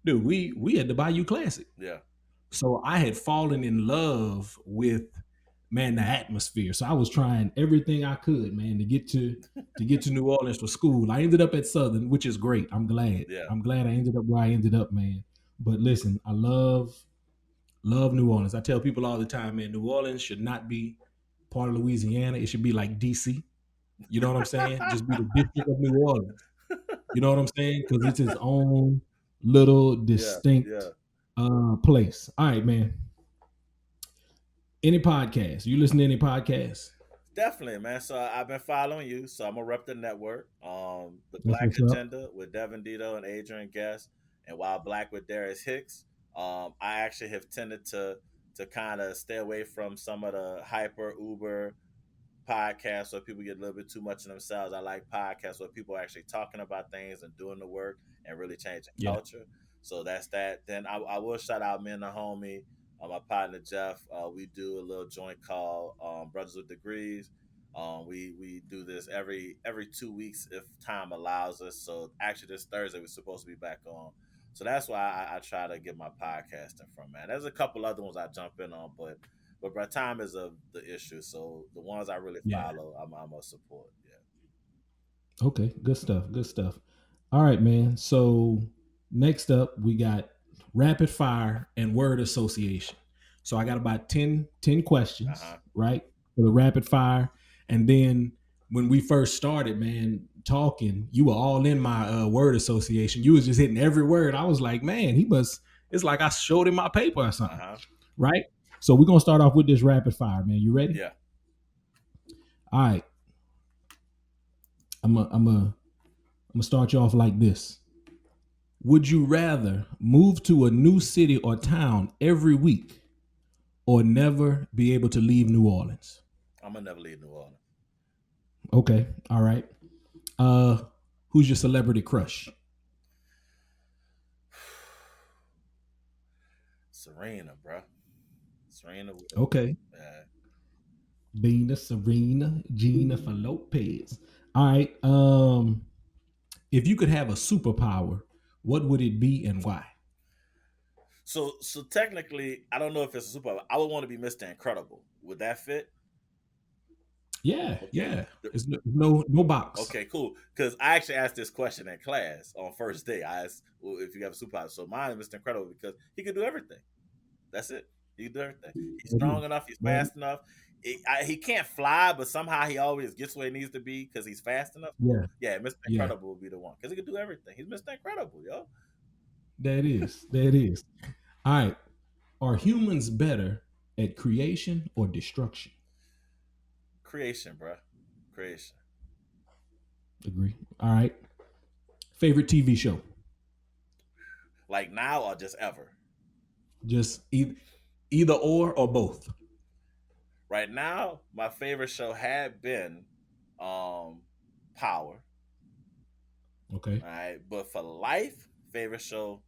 Dude, we had the Bayou Classic. yeah. So I had fallen in love with, man, the atmosphere. So I was trying everything I could, man, to get to New Orleans for school. I ended up at Southern, which is great. I'm glad. Yeah. I'm glad I ended up where I ended up, man. But listen, I love New Orleans. I tell people all the time, man, New Orleans should not be part of Louisiana. It should be like DC. You know what I'm saying? Just be the district of New Orleans. You know what I'm saying? Because it's its own little Yeah, yeah. distinct place. All right, man. Any podcast? You listen to any podcast? Definitely, man. So I've been following you, so I'm gonna rep the network. The That's Black what's up. Agenda with Devin Dito and Adrian Guest, and Wild Black with Darius Hicks. I actually have tended to kind of stay away from some of the hyper Uber podcasts where people get a little bit too much of themselves. I like podcasts where people are actually talking about things and doing the work and really changing Yeah. culture. So that's that. Then I will shout out me and the homie, my partner Jeff. We do a little joint call, Brothers with Degrees. We do this every 2 weeks if time allows us. So actually, this Thursday we're supposed to be back on. So that's why I try to get my podcasting from, man. There's a couple other ones I jump in on, but by time is the issue. So the ones I really Yeah. follow, I'm a support. Yeah. Okay. Good stuff. Good stuff. All right, man. So next up, we got rapid fire and word association. So I got about 10 Uh questions, huh. right? For the rapid fire. And then when we first started, man, talking, you were all in my word association. You was just hitting every word. I was like, man, it's like I showed him my paper or Uh something, huh. right? So we're going to start off with this rapid fire, man. You ready? Yeah. All right. I'm gonna start you off like this. Would you rather move to a new city or town every week or never be able to leave New Orleans? I'm gonna never leave New Orleans. Okay, all right. Uh who's your celebrity crush? Serena, bro. Serena. Okay. Uh, Bina, Serena, Jennifer Lopez. All right. If you could have a superpower, what would it be and why? so technically, I don't know if it's a super. I would want to be Mr. Incredible. Would that fit? Yeah, Okay. yeah. It's no box. Okay, cool. Because I actually asked this question in class on first day. I asked, well, if you have a superpower. So mine is Mr. Incredible because he can do everything. That's it. He can do everything. He's That strong is. enough. He's That, fast enough. He can't fly, but somehow he always gets where he needs to be because he's fast enough. So yeah, yeah, Mr. yeah. Incredible will be the one because he can do everything. He's Mr. Incredible, yo. That is. That is. All right. Are humans better at creation or destruction? Creation, bro. Creation. Agree. All right. Favorite TV show? Like now or just ever. Just either or both. Right now, my favorite show had been um Power. Okay. All right, but for life, favorite show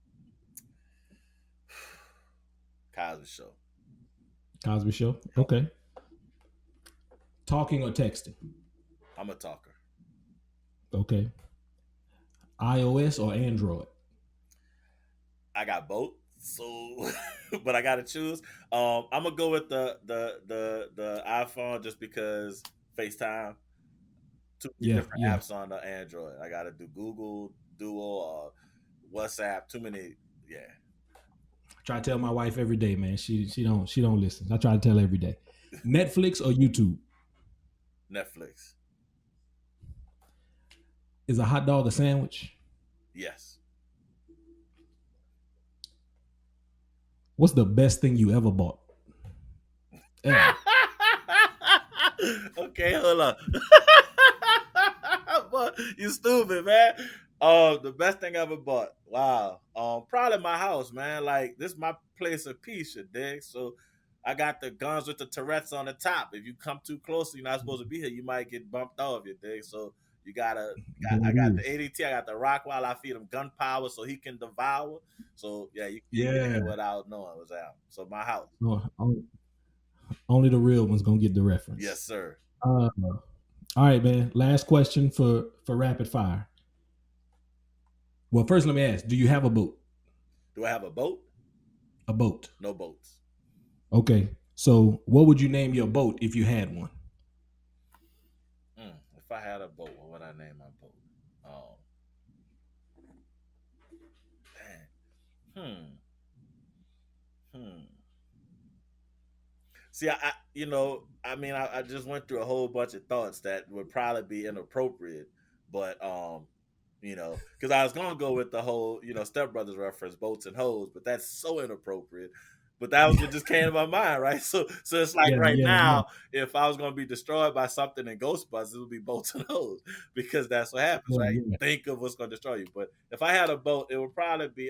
Cosby Show. Cosby Show. Yep. Okay. Talking or texting? I'm a talker. Okay. iOS or Android? I got both, so but I gotta choose. I'm gonna go with the iPhone just because FaceTime. Too many Yeah, different yeah. apps on the Android. I gotta do Google Duo or WhatsApp. Too many. Yeah, I try to tell my wife every day, man. She don't listen. I try to tell her every day. Netflix or YouTube? Netflix. Is a hot dog a sandwich? Yes. What's the best thing you ever bought? Ever? Okay, hold on. Boy, you stupid, man. The best thing I ever bought. Wow. Probably my house, man. Like this is my place of peace, you dig? So I got the guns with the Tourette's on the top. If you come too close, you're not supposed to be here. You might get bumped off, you dig? So you gotta. There I it got the is. ADT. I got the rock while I feed him gunpowder so he can devour. So yeah, you can't get Yeah. here without knowing what's out. So my house. No, only the real ones gonna get the reference. Yes, sir. All right, man. Last question for rapid fire. Well, first let me ask: do you have a boat? Do I have a boat? A boat. No boats. Okay. So, what would you name your boat if you had one? If I had a boat, what would I name my boat? Oh, man. Hmm. See, I mean, I just went through a whole bunch of thoughts that would probably be inappropriate, but because I was gonna go with the whole, Step Brothers reference, boats and hoes, but that's so inappropriate. But that was what just came to my mind, right? So it's like Yeah, right yeah, yeah, now, if I was gonna be destroyed by something in Ghostbusters, it would be boats and hoes because that's what happens, yeah, right? You yeah. think of what's gonna destroy you. But if I had a boat, it would probably be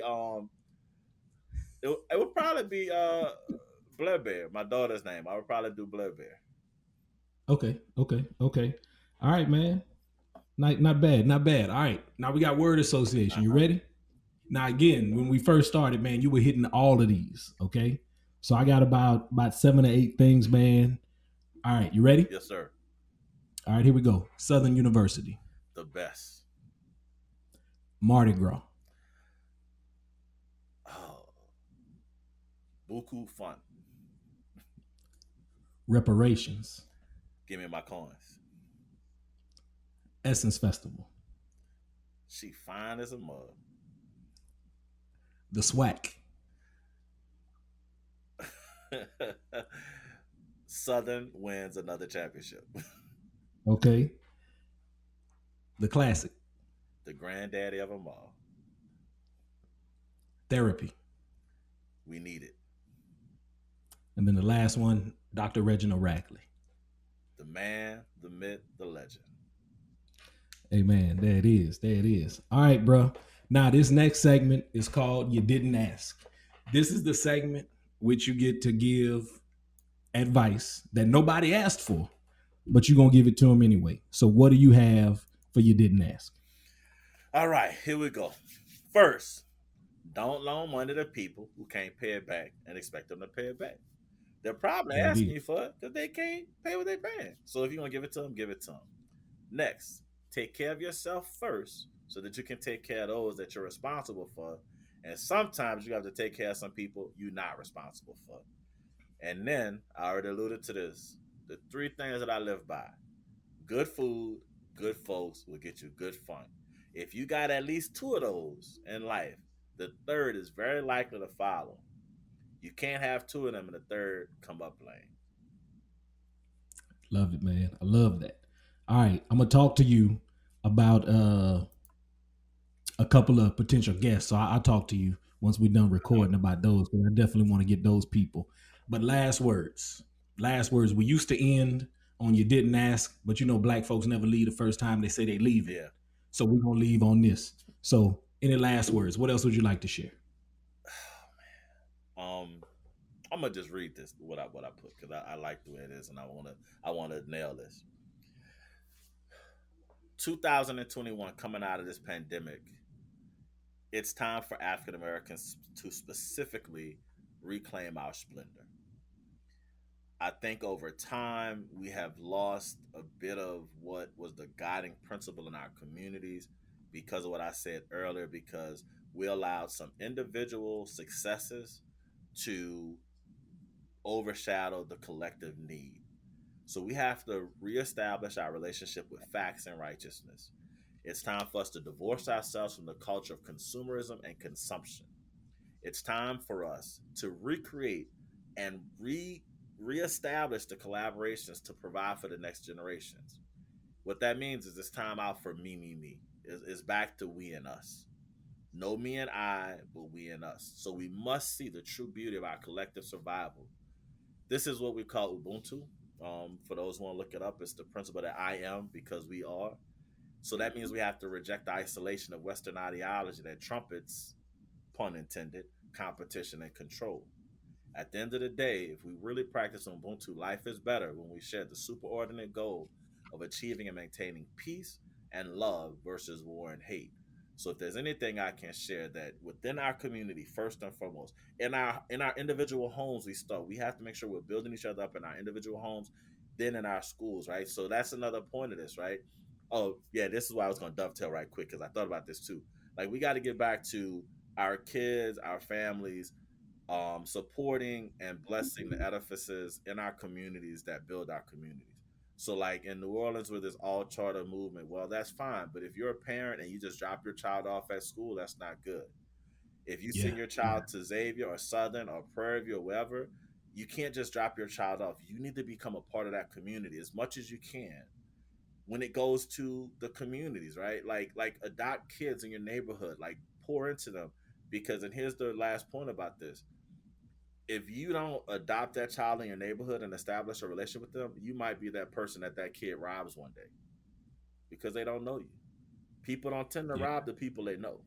Blair Bear, my daughter's name. I would probably do Blair Bear. Okay, okay, okay. All right, man. Not bad, not bad. All right, now we got word association. You Uh-huh. ready? Now again, when we first started, man, you were hitting all of these. Okay, so I got about 7 or 8 things, man. All right, you ready? Yes, sir. All right, here we go. Southern University, The best. Mardi Gras, Oh, buku fun. reparations, Give me my coins. Essence Festival, She fine as a mug. the SWAC, Southern wins another championship. okay, the classic, The granddaddy of them all. therapy, We need it. and then the last one, Dr. Reginald Rackley. The man, the myth, the legend. Hey man, there it is. There it is. All right, bro. Now this next segment is called "You Didn't Ask." This is the segment which you get to give advice that nobody asked for, but you're gonna give it to them anyway. So what do you have for "You Didn't Ask"? All right, here we go. First, don't loan money to people who can't pay it back and expect them to pay it back. They're probably There it asking is. you for it because they can't pay what they're paying. So if you're gonna give it to them, give it to them. Next, take care of yourself first so that you can take care of those that you're responsible for. And sometimes you have to take care of some people you're not responsible for. And then I already alluded to this. The three things that I live by: good food, good folks will get you good fun. If you got at least two of those in life, the third is very likely to follow. You can't have two of them and the third come up lame. Love it, man. I love that. All right, I'm gonna talk to you about a couple of potential guests. So I'll talk to you once we're done recording about those because I definitely want to get those people. But last words. Last words. We used to end on "You Didn't Ask," but you know, black folks never leave the first time they say they leaving. Yeah. So we're gonna leave on this. So any last words? What else would you like to share? um, I'm gonna just read this what I put because I like the way it is and I wanna nail this. 2021 coming out of this pandemic, it's time for African Americans to specifically reclaim our splendor. I think over time we have lost a bit of what was the guiding principle in our communities because of what I said earlier, because we allowed some individual successes to overshadow the collective need. So we have to reestablish our relationship with facts and righteousness. It's time for us to divorce ourselves from the culture of consumerism and consumption. It's time for us to recreate and reestablish the collaborations to provide for the next generations. What that means is it's time out for me, me, me. It's back to we and us. No me and I, but we and us. So we must see the true beauty of our collective survival. This is what we call Ubuntu. For those who want to look it up, it's the principle that I am because we are. So that means we have to reject the isolation of Western ideology that trumpets, pun intended, competition and control. At the end of the day, if we really practice Ubuntu, life is better when we share the superordinate goal of achieving and maintaining peace and love versus war and hate. So if there's anything I can share, that within our community, first and foremost, in our individual homes, we have to make sure we're building each other up in our individual homes, then in our schools, right? So that's another point of this, right? Oh yeah, this is why I was gonna dovetail right quick because I thought about this too. Like we got to get back to our kids, our families, supporting and blessing the edifices in our communities that build our communities. So, like in New Orleans, with this all charter movement, well, that's fine. But if you're a parent and you just drop your child off at school, that's not good. If you Yeah. send your child to Xavier or Southern or Prairie View or wherever, you can't just drop your child off. You need to become a part of that community as much as you can when it goes to the communities, right? Like adopt kids in your neighborhood, like pour into them. Because and here's the last point about this, if you don't adopt that child in your neighborhood and establish a relationship with them, you might be that person that that kid robs one day because they don't know you. People don't tend to Yeah. rob the people they know.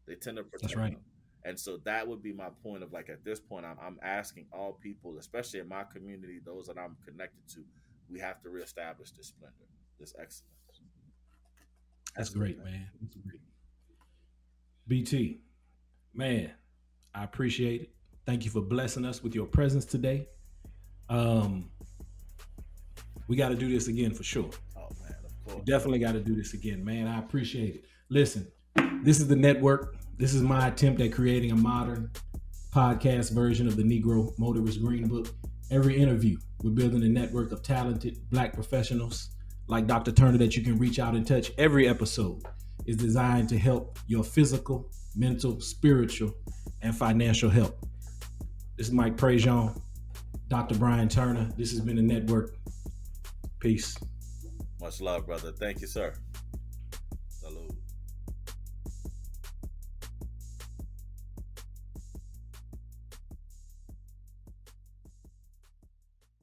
They tend to That's protect right. them. And so that would be my point of like at this point, I'm asking all people, especially in my community, those that I'm connected to, we have to reestablish this splendor, this excellence. That's That's it, great, man. man. That's great. BT, man, I appreciate it. Thank you for blessing us with your presence today. Um, we got to do this again for sure. Oh man, of We course. definitely got to do this again, man. I appreciate it. Listen, this is the network. This is my attempt at creating a modern podcast version of the Negro Motorist Green Book. Every interview, we're building a network of talented Black professionals like Dr. Turner that you can reach out and touch. Every episode is designed to help your physical, mental, spiritual, and financial health. This is Mike Prejean, Dr. Brian Turner. This has been the network. Peace. Much love, brother. Thank you, sir.